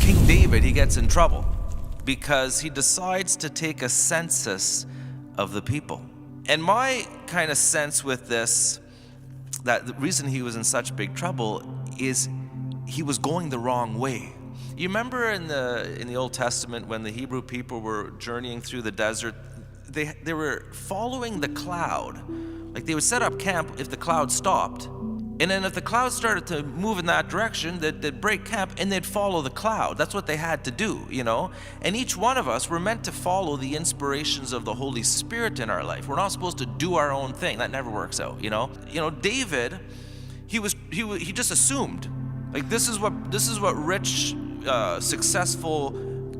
King David, he gets in trouble because he decides to take a census of the people. And my kind of sense with this, that the reason he was in such big trouble is he was going the wrong way. You remember in the Old Testament when the Hebrew people were journeying through the desert, they were following the cloud. Like they would set up camp if the cloud stopped. And then if the cloud started to move in that direction, they'd break camp and they'd follow the cloud. That's what they had to do, you know? And each one of us, we're meant to follow the inspirations of the Holy Spirit in our life. We're not supposed to do our own thing. That never works out, you know? You know, David, he just assumed, like this is what rich, successful,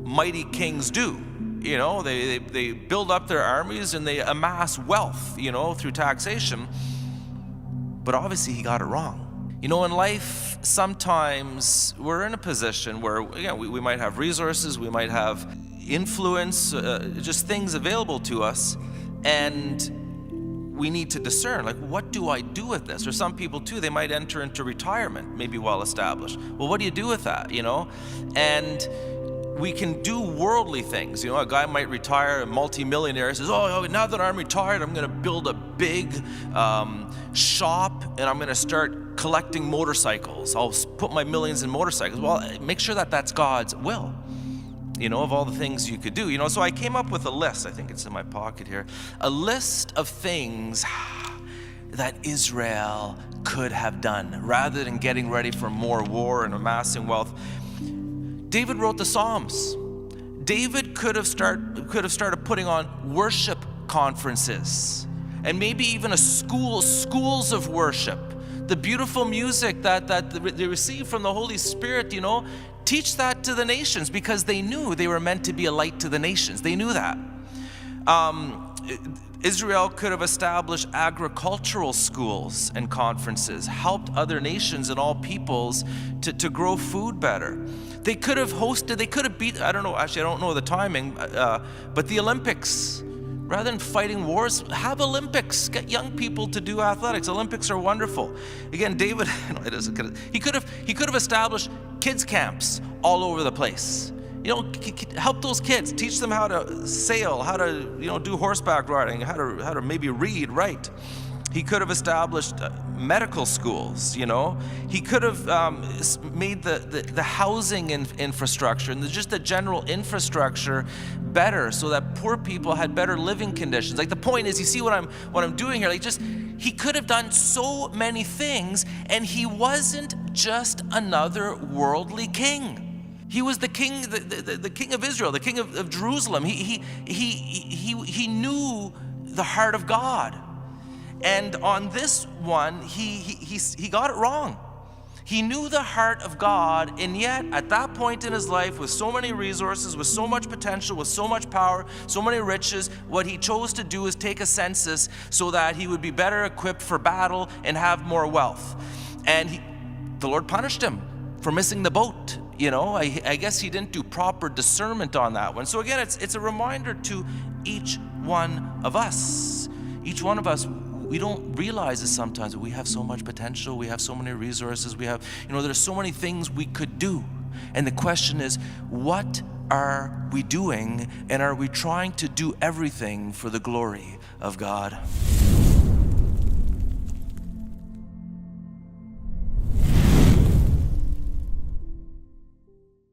mighty kings do. You know, they build up their armies and they amass wealth, you know, through taxation. But obviously he got it wrong. You know, in life, sometimes we're in a position where, again, we might have resources, we might have influence, just things available to us, and we need to discern, like, what do I do with this? Or some people too, they might enter into retirement, maybe well established. Well, what do you do with that, you know? And we can do worldly things. You know, a guy might retire, a multi-millionaire says, oh, now that I'm retired, I'm gonna build a big shop and I'm gonna start collecting motorcycles. I'll put my millions in motorcycles. Well, make sure that that's God's will, you know, of all the things you could do. You know, so I came up with a list, I think it's in my pocket here, a list of things that Israel could have done rather than getting ready for more war and amassing wealth. David wrote the Psalms. David could have started putting on worship conferences and maybe even schools of worship. The beautiful music that they received from the Holy Spirit, you know, teach that to the nations because they knew they were meant to be a light to the nations. They knew that. Israel could have established agricultural schools and conferences, helped other nations and all peoples to grow food better. They could have beat, I don't know the timing, but the Olympics. Rather than fighting wars, have Olympics. Get young people to do athletics. Olympics are wonderful. Again, David, he could have established kids camps all over the place. You know, help those kids, teach them how to sail, how to, you know, do horseback riding, how to maybe read, write. He could have established medical schools, you know. He could have made the housing infrastructure and just the general infrastructure better so that poor people had better living conditions. Like the point is, you see what I'm doing here, like he could have done so many things, and he wasn't just another worldly king. He was the king, the king of Israel, the king of Jerusalem. He knew the heart of God. And on this one, he got it wrong. He knew the heart of God, and yet at that point in his life, with so many resources, with so much potential, with so much power, so many riches, what he chose to do is take a census so that he would be better equipped for battle and have more wealth. And the Lord punished him for missing the boat. You know, I guess he didn't do proper discernment on that one. So again, it's a reminder to each one of us. Each one of us, we don't realize it sometimes, but we have so much potential, we have so many resources, we have, you know, there's so many things we could do. And the question is, what are we doing? And are we trying to do everything for the glory of God?